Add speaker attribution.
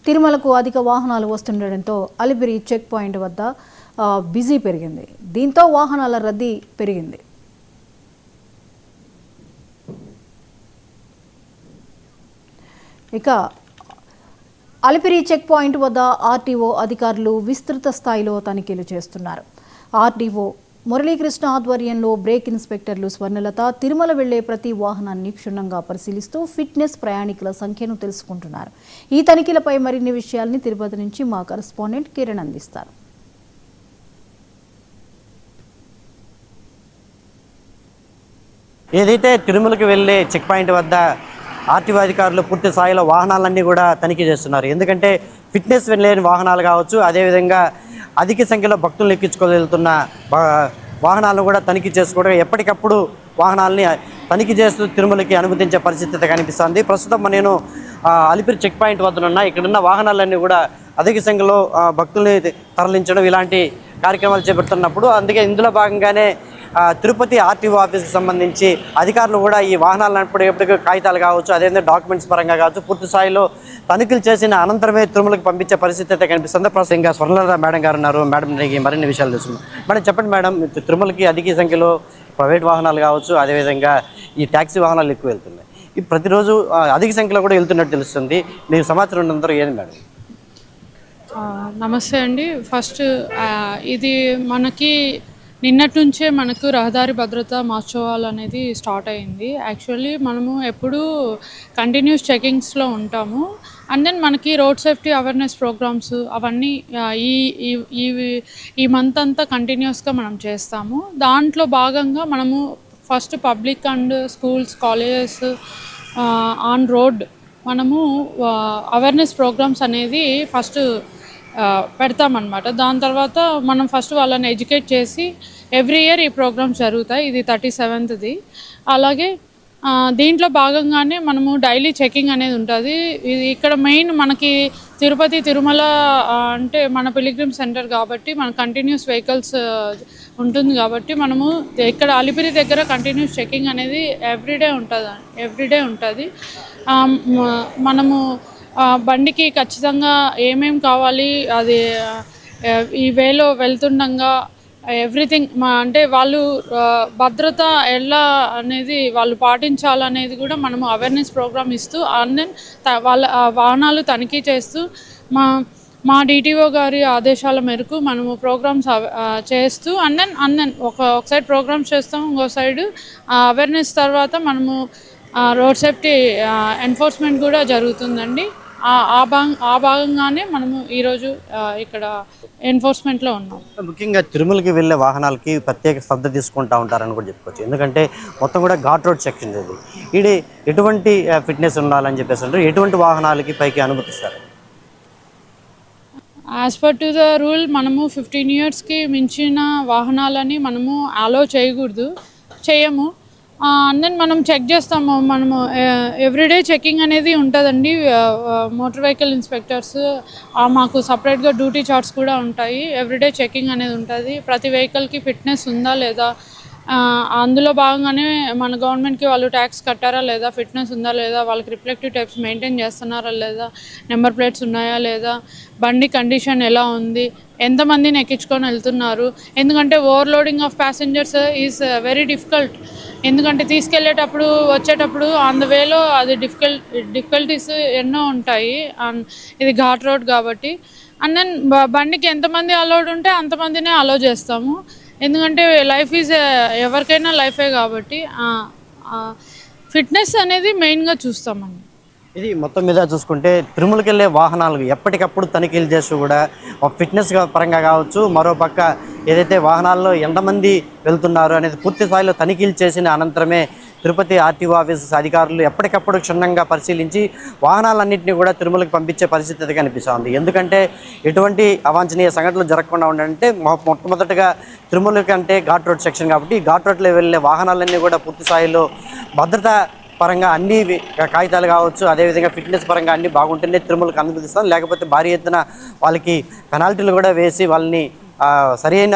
Speaker 1: తిరుమలకు అధిక వాహనాలు వస్తుండటంతో అలిపిరి చెక్ పాయింట్ వద్ద బిజీ పెరిగింది. దీంతో వాహనాల రద్దీ పెరిగింది. ఇక అలిపిరి చెక్ పాయింట్ వద్ద ఆర్టీఓ అధికారులు విస్తృత స్థాయిలో తనిఖీలు చేస్తున్నారు. ఆర్టీఓ మురళీకృష్ణ ఆధ్వర్యంలో బ్రేక్ ఇన్స్పెక్టర్లు స్వర్ణలత తిరుమల వెళ్లే ప్రతి వాహనాన్ని క్షుణ్ణంగా పరిశీలిస్తూ ఫిట్నెస్ ప్రయాణికుల సంఖ్యను తెలుసుకుంటున్నారు. ఈ తనిఖీలపై మరిన్ని విషయాల్ని తిరుపతి నుంచి మా కరెస్పాండెంట్ కిరణ్ అందిస్తారు.
Speaker 2: ఏదైతే తిరుమలకి వెళ్లే చెక్ పాయింట్ వద్ద ఆర్టీఓ అధికారులు పూర్తి స్థాయిలో వాహనాలన్నీ కూడా తనిఖీ చేస్తున్నారు. ఎందుకంటే ఫిట్నెస్ వెళ్ళలేని వాహనాలు కావచ్చు, అదేవిధంగా అధిక సంఖ్యలో భక్తులను ఎక్కించుకోగలుగుతున్న వాహనాలను కూడా తనిఖీ చేసుకోవడం, ఎప్పటికప్పుడు వాహనాలని తనిఖీ చేస్తూ తిరుమలకి అనుమతించే పరిస్థితి కనిపిస్తుంది. ప్రస్తుతం నేను అలిపిరి చెక్ పాయింట్ వద్దనున్నా. ఇక్కడున్న వాహనాలన్నీ కూడా అధిక సంఖ్యలో భక్తుల్ని తరలించడం ఇలాంటి కార్యక్రమాలు చేపడుతున్నప్పుడు, అందుకే ఇందులో భాగంగానే తిరుపతి ఆర్టీఓ ఆఫీస్కి సంబంధించి అధికారులు కూడా ఈ వాహనాలను ఎప్పటికప్పుడు కాగితాలు కావచ్చు, అదేవిధంగా డాక్యుమెంట్స్ పరంగా కావచ్చు పూర్తి స్థాయిలో తనిఖీలు చేసిన అనంతరమే తిరుమలకి పంపించే పరిస్థితి అయితే కనిపిస్తుంది. ప్రస్తుతం ఇంకా స్వర్ణలత మేడం గారు ఉన్నారు. మేడం మరిన్ని విషయాలు తెలుసుకున్నాం. మేడం చెప్పండి మేడం, తిరుమలకి అధిక సంఖ్యలో ప్రైవేట్ వాహనాలు కావచ్చు, అదేవిధంగా ఈ ట్యాక్సీ వాహనాలు ఎక్కువ వెళ్తున్నాయి. ఈ ప్రతిరోజు అధిక సంఖ్యలో కూడా వెళ్తున్నట్టు తెలుస్తుంది. మీకు సమాచారం ఉన్నంత ఏది మేడం?
Speaker 3: నమస్తే అండి. ఫస్ట్ ఇది మనకి నిన్నటి నుంచే మనకు రహదారి భద్రత మహోత్సవాలు అనేది స్టార్ట్ అయింది. యాక్చువల్లీ మనము ఎప్పుడూ కంటిన్యూస్ చెకింగ్స్లో ఉంటాము. అండ్ దెన్ మనకి రోడ్ సేఫ్టీ అవేర్నెస్ ప్రోగ్రామ్స్ అవన్నీ ఈ మంత్ అంతా కంటిన్యూస్గా మనం చేస్తాము. దాంట్లో భాగంగా మనము first public and schools, colleges on road మనము అవేర్నెస్ ప్రోగ్రామ్స్ అనేది ఫస్ట్ పెడతామన్నమాట. దాని తర్వాత మనం ఫస్ట్ వాళ్ళని ఎడ్యుకేట్ చేసి ఎవ్రీ ఇయర్ ఈ ప్రోగ్రామ్స్ జరుగుతాయి. ఇది 37th. అలాగే దీంట్లో భాగంగానే మనము డైలీ చెకింగ్ అనేది ఉంటుంది. ఇది ఇక్కడ మెయిన్ మనకి తిరుమల అంటే మన పిలిగ్రిమ్ సెంటర్ కాబట్టి మన కంటిన్యూస్ వెహికల్స్ ఉంటుంది కాబట్టి మనము ఇక్కడ అలిపిరి దగ్గర కంటిన్యూస్ చెకింగ్ అనేది ఎవ్రీడే ఉంటుంది. మనము బండికి ఖచ్చితంగా ఏమేమి కావాలి, అది ఈ వేలో వెళ్తుండగా ఎవ్రీథింగ్ అంటే వాళ్ళు భద్రత ఎలా అనేది వాళ్ళు పాటించాలనేది కూడా మనము అవేర్నెస్ ప్రోగ్రామ్ ఇస్తూ అండ్ దెన్ వాళ్ళ వాహనాలు తనిఖీ చేస్తూ మా డిటిఓ గారి ఆదేశాల మేరకు మనము ప్రోగ్రామ్స్ చేస్తూ అండ్ దెన్ ఒక సైడ్ ప్రోగ్రామ్స్ చేస్తాం, ఇంకో సైడ్ అవేర్నెస్ తర్వాత మనము రోడ్ సేఫ్టీ ఎన్ఫోర్స్మెంట్ కూడా జరుగుతుందండి. ఆ భాగంగానే మనము ఈరోజు ఇక్కడ ఎన్ఫోర్స్మెంట్లో ఉన్నాం.
Speaker 2: ముఖ్యంగా తిరుమలకి వెళ్ళే వాహనాలకి ప్రత్యేక శ్రద్ధ తీసుకుంటూ ఉంటారని కూడా చెప్పుకోవచ్చు. ఎందుకంటే మొత్తం కూడా ఘాట్ రోడ్ సెక్షన్ ఇది ఎటువంటి ఫిట్నెస్ ఉండాలని చెప్పేసి అంటారు. ఎటువంటి వాహనాలకి పైకి అనుమతిస్తారు?
Speaker 3: As per to the rule మనము 15 yearsకి మించిన వాహనాలని మనము అలో చేయము. అండ్ దెన్ మనం చెక్ చేస్తాము. మనము ఎవ్రీడే చెకింగ్ అనేది ఉంటుందండి. మోటార్ వెహికల్ ఇన్స్పెక్టర్స్ మాకు సపరేట్గా డ్యూటీ చార్ట్స్ కూడా ఉంటాయి. ఎవ్రీడే చెకింగ్ అనేది ఉంటుంది. ప్రతి వెహికల్కి ఫిట్నెస్ ఉందా లేదా, అందులో భాగంగానే మన గవర్నమెంట్కి వాళ్ళు ట్యాక్స్ కట్టారా లేదా, ఫిట్నెస్ ఉందా లేదా, వాళ్ళకి రిఫ్లెక్టివ్ టైప్స్ మెయింటైన్ చేస్తున్నారా లేదా, నెంబర్ ప్లేట్స్ ఉన్నాయా లేదా, బండి కండిషన్ ఎలా ఉంది, ఎంతమందిని ఎక్కించుకొని వెళ్తున్నారు. ఎందుకంటే overloading of passengers is very difficult. ఎందుకంటే తీసుకెళ్ళేటప్పుడు వచ్చేటప్పుడు ఆన్ ద వేలో అది డిఫికల్టీస్ ఎన్నో ఉంటాయి. అండ్ ఇది ఘాట్ రోడ్ కాబట్టి అండ్ దెన్ బండికి ఎంతమంది అలౌడ్ ఉంటే అంతమందినే అలౌ చేస్తాము. ఎందుకంటే లైఫ్ ఈజ్ ఎవరికైనా లైఫే కాబట్టి ఫిట్నెస్ అనేది మెయిన్గా చూస్తామండి.
Speaker 2: ఇది మొత్తం మీద చూసుకుంటే తిరుమలకి వెళ్ళే వాహనాలు ఎప్పటికప్పుడు తనిఖీలు చేస్తూ కూడా ఫిట్నెస్ పరంగా కావచ్చు, మరోపక్క ఏదైతే వాహనాల్లో ఎంతమంది వెళ్తున్నారు అనేది పూర్తి స్థాయిలో తనిఖీలు చేసిన అనంతరమే తిరుపతి ఆర్టీఓ ఆఫీస్ అధికారులు ఎప్పటికప్పుడు క్షుణ్ణంగా పరిశీలించి వాహనాలన్నింటినీ కూడా తిరుమలకి పంపించే పరిస్థితి కనిపిస్తుంది. ఎందుకంటే ఎటువంటి అవాంఛనీయ సంఘటనలు జరగకుండా ఉండాలంటే మొట్టమొదటిగా తిరుమలకి అంటే ఘాట్ రోడ్ సెక్షన్ కాబట్టి ఘాట్ రోడ్లో వెళ్ళే వాహనాలన్నీ కూడా పూర్తి స్థాయిలో భద్రత పరంగా అన్ని కాగితాలు కావచ్చు, అదేవిధంగా ఫిట్నెస్ పరంగా అన్నీ బాగుంటేనే తిరుమలకు అనుమతిస్తాం. లేకపోతే భారీ ఎత్తున వాళ్ళకి పెనాల్టీలు కూడా వేసి వాళ్ళని సరైన